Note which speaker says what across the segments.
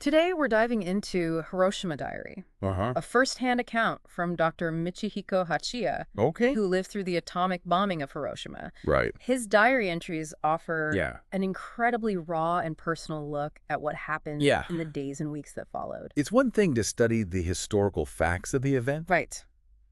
Speaker 1: Today, we're diving into Hiroshima Diary,
Speaker 2: Uh-huh.
Speaker 1: a first-hand account from Dr. Michihiko Hachiya,
Speaker 2: Okay.
Speaker 1: who lived through the atomic bombing of Hiroshima.
Speaker 2: Right.
Speaker 1: His diary entries offer
Speaker 2: Yeah.
Speaker 1: an incredibly raw and personal look at what happened
Speaker 2: Yeah.
Speaker 1: in the days and weeks that followed.
Speaker 2: It's one thing to study the historical facts of the event,
Speaker 1: Right.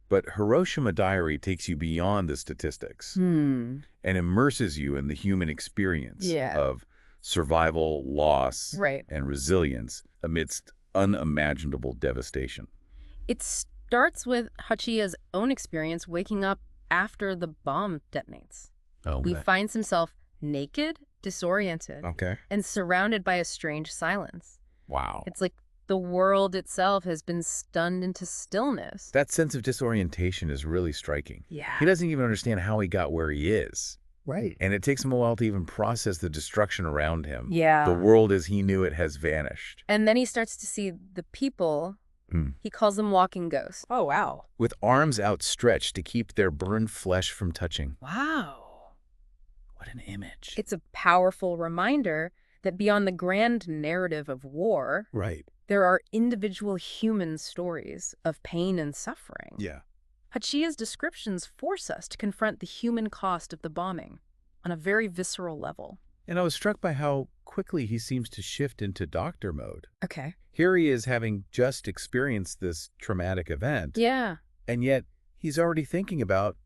Speaker 2: but Hiroshima Diary takes you beyond the statistics and immerses you in the human experience
Speaker 1: Yeah.
Speaker 2: of survival, loss,
Speaker 1: Right.
Speaker 2: and resilience amidst unimaginable devastation.
Speaker 1: It starts with Hachiya's own experience waking up after the bomb detonates.
Speaker 2: Oh,
Speaker 1: He finds himself naked, disoriented,
Speaker 2: okay.
Speaker 1: and surrounded by a strange silence.
Speaker 2: Wow.
Speaker 1: It's like the world itself has been stunned into stillness.
Speaker 2: That sense of disorientation is really striking.
Speaker 1: Yeah.
Speaker 2: He doesn't even understand how he got where he is.
Speaker 1: Right.
Speaker 2: And it takes him a while to even process the destruction around him.
Speaker 1: Yeah.
Speaker 2: The world as he knew it has vanished.
Speaker 1: And then he starts to see the people. He calls them walking ghosts. Oh, wow.
Speaker 2: With arms outstretched to keep their burned flesh from touching.
Speaker 1: Wow.
Speaker 2: What an image.
Speaker 1: It's a powerful reminder that beyond the grand narrative of war,
Speaker 2: Right.
Speaker 1: there are individual human stories of pain and suffering.
Speaker 2: Yeah.
Speaker 1: Hachiya's descriptions force us to confront the human cost of the bombing on a very visceral level.
Speaker 2: And I was struck by how quickly he seems to shift into doctor mode.
Speaker 1: Okay.
Speaker 2: Here he is having just experienced this traumatic event.
Speaker 1: Yeah.
Speaker 2: And yet he's already thinking about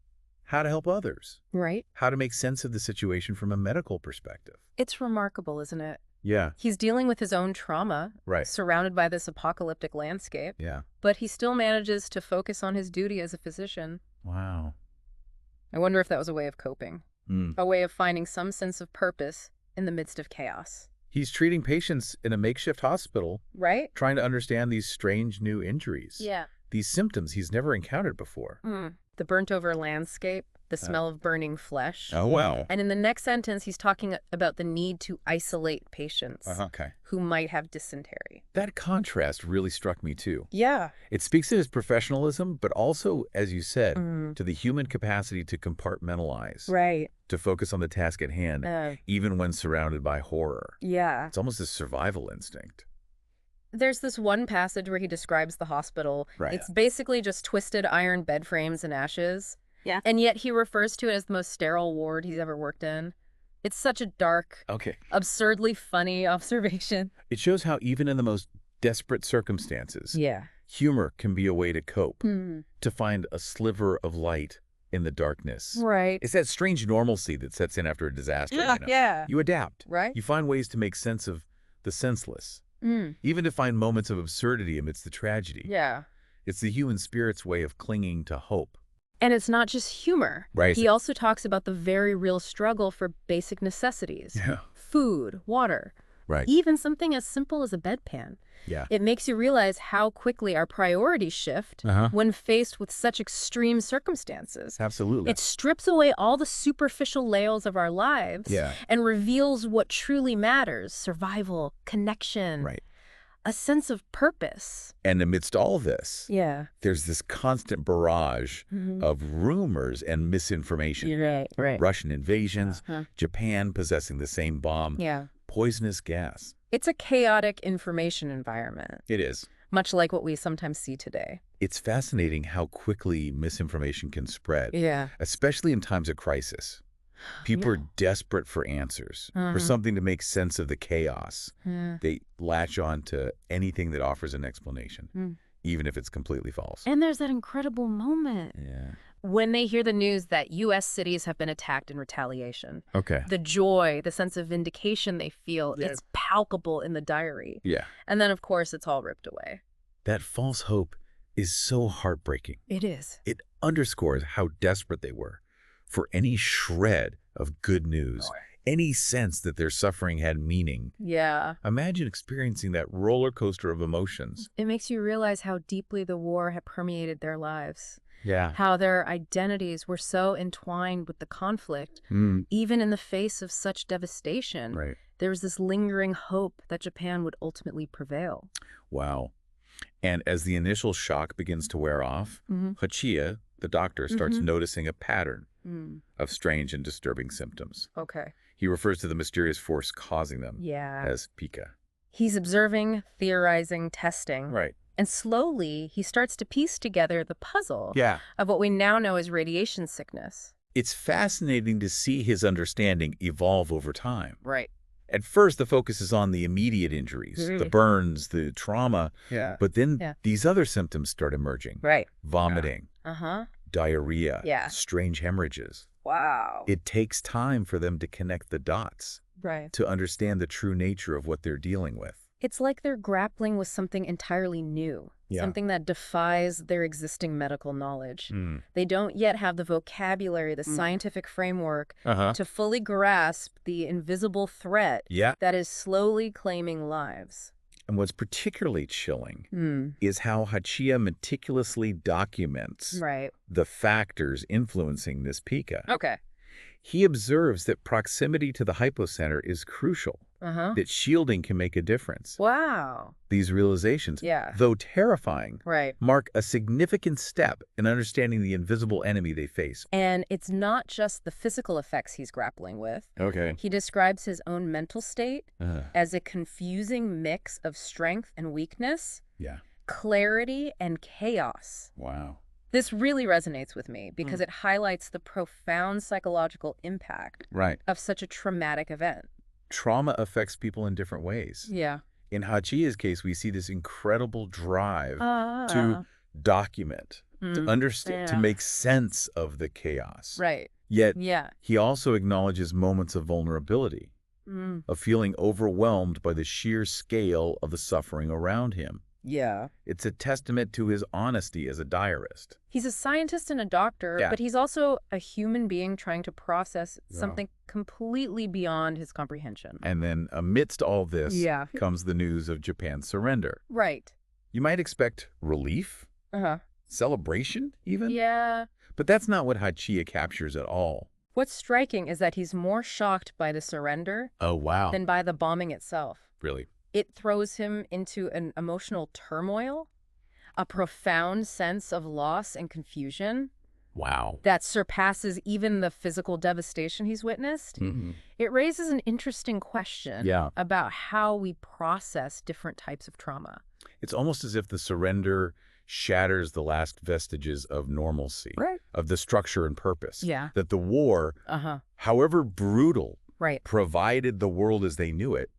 Speaker 2: how to help others,
Speaker 1: Right.
Speaker 2: how to make sense of the situation from a medical perspective.
Speaker 1: It's remarkable, isn't it?
Speaker 2: Yeah.
Speaker 1: He's dealing with his own trauma,
Speaker 2: Right.
Speaker 1: surrounded by this apocalyptic landscape,
Speaker 2: Yeah.
Speaker 1: but he still manages to focus on his duty as a physician.
Speaker 2: Wow.
Speaker 1: I wonder if that was a way of coping, a way of finding some sense of purpose in the midst of chaos.
Speaker 2: He's treating patients in a makeshift hospital,
Speaker 1: Right?
Speaker 2: trying to understand these strange new injuries.
Speaker 1: Yeah.
Speaker 2: These symptoms he's never encountered before.
Speaker 1: The burnt-over landscape, the smell of burning flesh.
Speaker 2: Oh, wow.
Speaker 1: And in the next sentence, he's talking about the need to isolate patients
Speaker 2: Okay.
Speaker 1: who might have dysentery.
Speaker 2: That contrast really struck me, too.
Speaker 1: Yeah.
Speaker 2: It speaks to his professionalism, but also, as you said, to the human capacity to compartmentalize,
Speaker 1: Right.
Speaker 2: to focus on the task at hand, even when surrounded by horror.
Speaker 1: Yeah.
Speaker 2: It's almost a survival instinct.
Speaker 1: There's this one passage where he describes the hospital.
Speaker 2: Right.
Speaker 1: It's basically just twisted iron bed frames and ashes.
Speaker 3: Yeah.
Speaker 1: And yet he refers to it as the most sterile ward he's ever worked in. It's such a dark,
Speaker 2: Okay.
Speaker 1: absurdly funny observation.
Speaker 2: It shows how even in the most desperate circumstances,
Speaker 1: Yeah.
Speaker 2: humor can be a way to cope, to find a sliver of light in the darkness.
Speaker 1: Right.
Speaker 2: It's that strange normalcy that sets in after a disaster.
Speaker 1: Yeah.
Speaker 2: You know?
Speaker 1: Yeah.
Speaker 2: You adapt.
Speaker 1: Right?
Speaker 2: You find ways to make sense of the senseless, even to find moments of absurdity amidst the tragedy.
Speaker 1: Yeah.
Speaker 2: It's the human spirit's way of clinging to hope.
Speaker 1: And it's not just humor.
Speaker 2: Right.
Speaker 1: He also talks about the very real struggle for basic necessities.
Speaker 2: Yeah.
Speaker 1: Food, water,
Speaker 2: Right.
Speaker 1: even something as simple as a bedpan.
Speaker 2: Yeah.
Speaker 1: It makes you realize how quickly our priorities shift when faced with such extreme circumstances.
Speaker 2: Absolutely.
Speaker 1: It strips away all the superficial layers of our lives
Speaker 2: Yeah.
Speaker 1: and reveals what truly matters: survival, connection,
Speaker 2: Right.
Speaker 1: a sense of purpose.
Speaker 2: And amidst all this,
Speaker 1: Yeah.
Speaker 2: there's this constant barrage of rumors and misinformation.
Speaker 1: Right.
Speaker 2: Russian invasions, Japan possessing the same bomb,
Speaker 1: Yeah.
Speaker 2: poisonous gas.
Speaker 1: It's a chaotic information environment,
Speaker 2: It is.
Speaker 1: much like what we sometimes see today.
Speaker 2: It's fascinating how quickly misinformation can spread,
Speaker 1: Yeah.
Speaker 2: especially in times of crisis. People are desperate for answers, for something to make sense of the chaos. They latch on to anything that offers an explanation, even if it's completely false.
Speaker 1: And there's that incredible moment
Speaker 2: Yeah.
Speaker 1: when they hear the news that U.S. cities have been attacked in retaliation.
Speaker 2: Okay.
Speaker 1: The joy, the sense of vindication they feel, it's palpable in the diary.
Speaker 2: Yeah.
Speaker 1: And then, of course, it's all ripped away.
Speaker 2: That false hope is so heartbreaking.
Speaker 1: It is.
Speaker 2: It underscores how desperate they were for any shred of good news, any sense that their suffering had meaning.
Speaker 1: Yeah.
Speaker 2: Imagine experiencing that roller coaster of emotions.
Speaker 1: It makes you realize how deeply the war had permeated their lives.
Speaker 2: Yeah.
Speaker 1: How their identities were so entwined with the conflict, even in the face of such devastation.
Speaker 2: Right.
Speaker 1: There was this lingering hope that Japan would ultimately prevail.
Speaker 2: Wow. And as the initial shock begins to wear off, Hachiya, the doctor, starts noticing a pattern of strange and disturbing symptoms.
Speaker 1: Okay.
Speaker 2: He refers to the mysterious force causing them
Speaker 1: Yeah.
Speaker 2: as Pika.
Speaker 1: He's observing, theorizing, testing.
Speaker 2: Right.
Speaker 1: And slowly, he starts to piece together the puzzle of what we now know as radiation sickness.
Speaker 2: It's fascinating to see his understanding evolve over time.
Speaker 1: Right.
Speaker 2: At first, the focus is on the immediate injuries, the burns, the trauma. But then these other symptoms start emerging.
Speaker 1: Right.
Speaker 2: Vomiting, diarrhea, strange hemorrhages.
Speaker 1: Wow.
Speaker 2: It takes time for them to connect the dots, to understand the true nature of what they're dealing with.
Speaker 1: It's like they're grappling with something entirely new, something that defies their existing medical knowledge. They don't yet have the vocabulary, the scientific framework to fully grasp the invisible threat that is slowly claiming lives.
Speaker 2: And what's particularly chilling is how Hachiya meticulously documents the factors influencing this pica.
Speaker 1: Okay.
Speaker 2: He observes that proximity to the hypocenter is crucial, that shielding can make a difference.
Speaker 1: Wow.
Speaker 2: These realizations, though terrifying, mark a significant step in understanding the invisible enemy they face.
Speaker 1: And it's not just the physical effects he's grappling with.
Speaker 2: Okay.
Speaker 1: He describes his own mental state as a confusing mix of strength and weakness, clarity and chaos.
Speaker 2: Wow.
Speaker 1: This really resonates with me because it highlights the profound psychological impact of such a traumatic event.
Speaker 2: Trauma affects people in different ways.
Speaker 1: Yeah.
Speaker 2: In Hachiya's case, we see this incredible drive to document, to understand, to make sense of the chaos.
Speaker 1: Right.
Speaker 2: Yet, he also acknowledges moments of vulnerability, of feeling overwhelmed by the sheer scale of the suffering around him.
Speaker 1: Yeah.
Speaker 2: It's a testament to his honesty as a diarist.
Speaker 1: He's a scientist and a doctor, but he's also a human being trying to process something completely beyond his comprehension.
Speaker 2: And then amidst all this comes the news of Japan's surrender.
Speaker 1: Right.
Speaker 2: You might expect relief, celebration even.
Speaker 1: Yeah.
Speaker 2: But that's not what Hachiya captures at all.
Speaker 1: What's striking is that he's more shocked by the surrender than by the bombing itself.
Speaker 2: Really?
Speaker 1: It throws him into an emotional turmoil, a profound sense of loss and confusion.
Speaker 2: Wow.
Speaker 1: That surpasses even the physical devastation he's witnessed. It raises an interesting question about how we process different types of trauma.
Speaker 2: It's almost as if the surrender shatters the last vestiges of normalcy, of the structure and purpose. That the war, however brutal, provided the world as they knew it,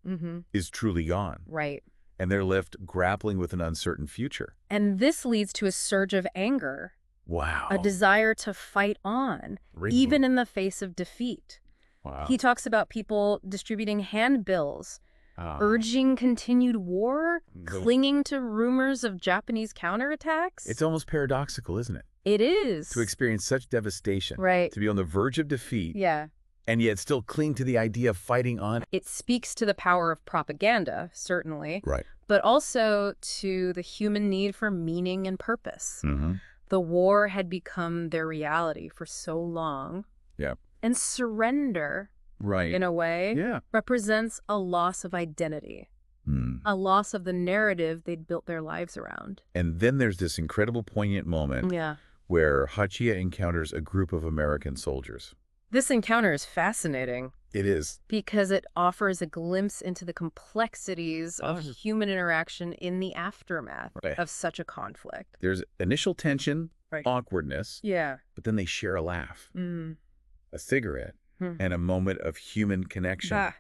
Speaker 2: is truly gone. And they're left grappling with an uncertain future.
Speaker 1: And this leads to a surge of anger.
Speaker 2: Wow.
Speaker 1: A desire to fight on, even in the face of defeat.
Speaker 2: Wow.
Speaker 1: He talks about people distributing handbills, urging continued war, clinging to rumors of Japanese counterattacks.
Speaker 2: It's almost paradoxical, isn't it?
Speaker 1: It is.
Speaker 2: To experience such devastation, to be on the verge of defeat, and yet still cling to the idea of fighting on.
Speaker 1: It speaks to the power of propaganda, certainly, but also to the human need for meaning and purpose. The war had become their reality for so long. And surrender, in a way, represents a loss of identity, a loss of the narrative they'd built their lives around.
Speaker 2: And then there's this incredible poignant moment where Hachiya encounters a group of American soldiers.
Speaker 1: This encounter is fascinating.
Speaker 2: It is.
Speaker 1: Because it offers a glimpse into the complexities of human interaction in the aftermath of such a conflict.
Speaker 2: There's initial tension, awkwardness, but then they share a laugh, a cigarette, and a moment of human connection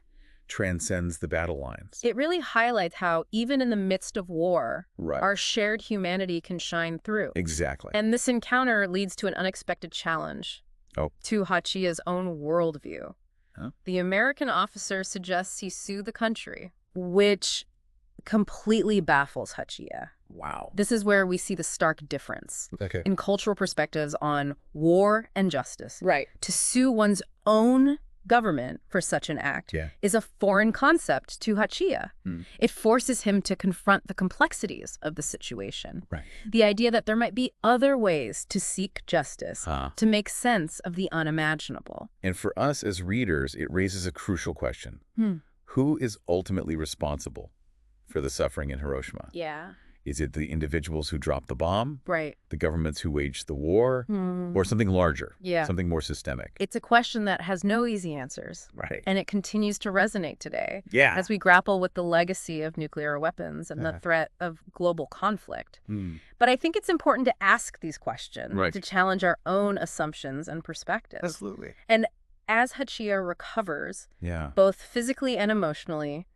Speaker 2: transcends the battle lines.
Speaker 1: It really highlights how, even in the midst of war, our shared humanity can shine through.
Speaker 2: Exactly.
Speaker 1: And this encounter leads to an unexpected challenge to Hachiya's own worldview. The American officer suggests he sue the country, which completely baffles Hachiya.
Speaker 2: Wow.
Speaker 1: This is where we see the stark difference in cultural perspectives on war and justice. To sue one's own government for such an act is a foreign concept to Hachiya. It forces him to confront the complexities of the situation. The idea that there might be other ways to seek justice, to make sense of the unimaginable.
Speaker 2: And for us as readers, it raises a crucial question. Who is ultimately responsible for the suffering in Hiroshima? Is it the individuals who dropped the bomb?
Speaker 1: Right.
Speaker 2: The governments who waged the war? Or something larger?
Speaker 1: Yeah.
Speaker 2: Something more systemic?
Speaker 1: It's a question that has no easy answers.
Speaker 2: Right.
Speaker 1: And it continues to resonate today.
Speaker 2: Yeah.
Speaker 1: As we grapple with the legacy of nuclear weapons and the threat of global conflict. But I think it's important to ask these questions, to challenge our own assumptions and perspectives.
Speaker 2: Absolutely.
Speaker 1: And as Hachiya recovers, both physically and emotionally,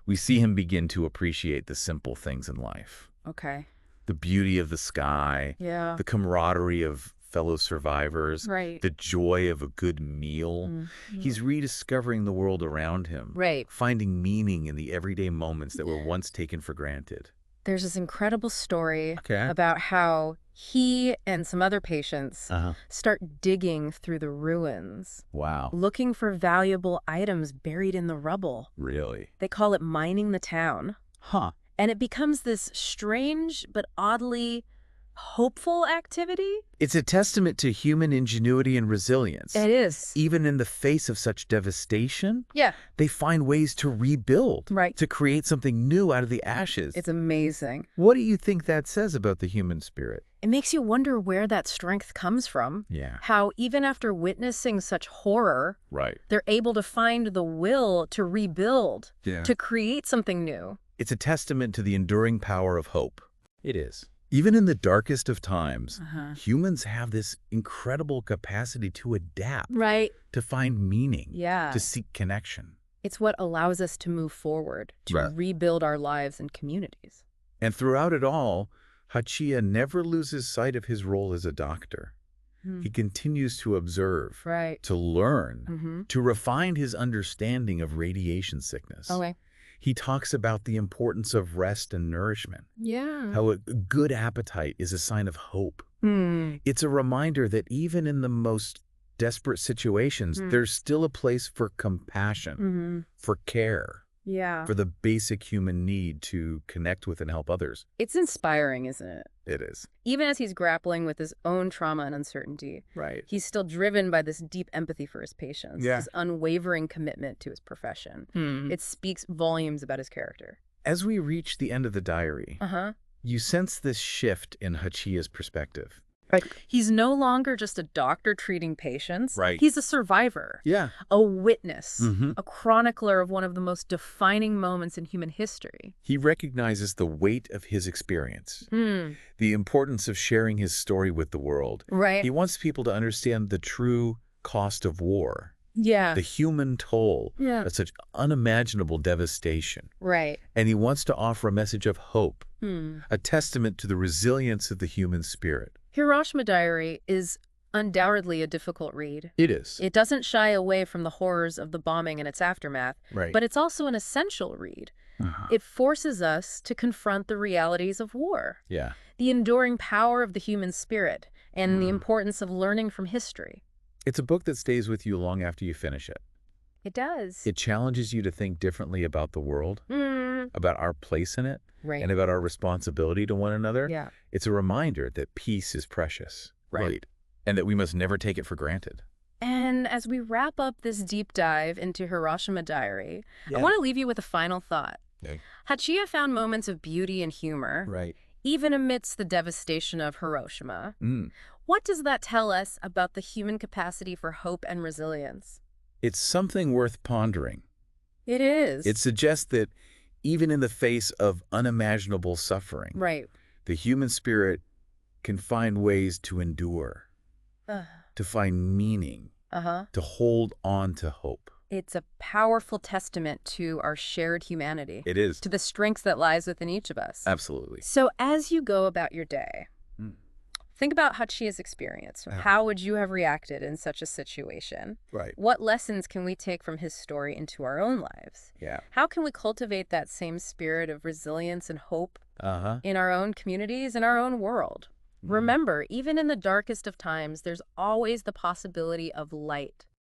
Speaker 2: we see him begin to appreciate the simple things in life.
Speaker 1: Okay.
Speaker 2: The beauty of the sky, the camaraderie of fellow survivors, the joy of a good meal. He's rediscovering the world around him, finding meaning in the everyday moments that were once taken for granted.
Speaker 1: There's this incredible story about how he and some other patients start digging through the ruins.
Speaker 2: Wow.
Speaker 1: Looking for valuable items buried in the rubble.
Speaker 2: Really?
Speaker 1: They call it mining the town.
Speaker 2: Huh.
Speaker 1: And it becomes this strange but oddly hopeful activity.
Speaker 2: It's a testament to human ingenuity and resilience.
Speaker 1: It is.
Speaker 2: Even in the face of such devastation,
Speaker 1: Yeah.
Speaker 2: they find ways to rebuild, to create something new out of the ashes.
Speaker 1: It's amazing.
Speaker 2: What do you think that says about the human spirit?
Speaker 1: It makes you wonder where that strength comes from.
Speaker 2: Yeah.
Speaker 1: How even after witnessing such horror, they're able to find the will to rebuild, to create something new.
Speaker 2: It's a testament to the enduring power of hope. It is. Even in the darkest of times, humans have this incredible capacity to adapt, to find meaning, to seek connection.
Speaker 1: It's what allows us to move forward, to rebuild our lives and communities.
Speaker 2: And throughout it all, Hachiya never loses sight of his role as a doctor. He continues to observe, to learn, to refine his understanding of radiation sickness. He talks about the importance of rest and nourishment. How a good appetite is a sign of hope. It's a reminder that even in the most desperate situations, there's still a place for compassion, for care, for the basic human need to connect with and help others.
Speaker 1: It's inspiring, isn't it?
Speaker 2: It is.
Speaker 1: Even as he's grappling with his own trauma and uncertainty, he's still driven by this deep empathy for his patients, his unwavering commitment to his profession. It speaks volumes about his character.
Speaker 2: As we reach the end of the diary, you sense this shift in Hachiya's perspective.
Speaker 1: He's no longer just a doctor treating patients. He's a survivor. A witness. A chronicler of one of the most defining moments in human history.
Speaker 2: He recognizes the weight of his experience, the importance of sharing his story with the world. He wants people to understand the true cost of war. The human toll of such unimaginable devastation. And he wants to offer a message of hope, a testament to the resilience of the human spirit.
Speaker 1: Hiroshima Diary is undoubtedly a difficult read.
Speaker 2: It is.
Speaker 1: It doesn't shy away from the horrors of the bombing and its aftermath, but it's also an essential read. It forces us to confront the realities of war, the enduring power of the human spirit, and the importance of learning from history.
Speaker 2: It's a book that stays with you long after you finish it.
Speaker 1: It does.
Speaker 2: It challenges you to think differently about the world, about our place in it, and about our responsibility to one another. It's a reminder that peace is precious, and that we must never take it for granted.
Speaker 1: And as we wrap up this deep dive into Hiroshima Diary, I want to leave you with a final thought. Hachiya found moments of beauty and humor, even amidst the devastation of Hiroshima. What does that tell us about the human capacity for hope and resilience?
Speaker 2: It's something worth pondering.
Speaker 1: It is.
Speaker 2: It suggests that even in the face of unimaginable suffering, the human spirit can find ways to endure, to find meaning, to hold on to hope.
Speaker 1: It's a powerful testament to our shared humanity.
Speaker 2: It is.
Speaker 1: To the strength that lies within each of us.
Speaker 2: Absolutely.
Speaker 1: So as you go about your day, think about Hachiya's experience. How would you have reacted in such a situation? What lessons can we take from his story into our own lives? How can we cultivate that same spirit of resilience and hope in our own communities, in our own world? Remember, even in the darkest of times, there's always the possibility of light.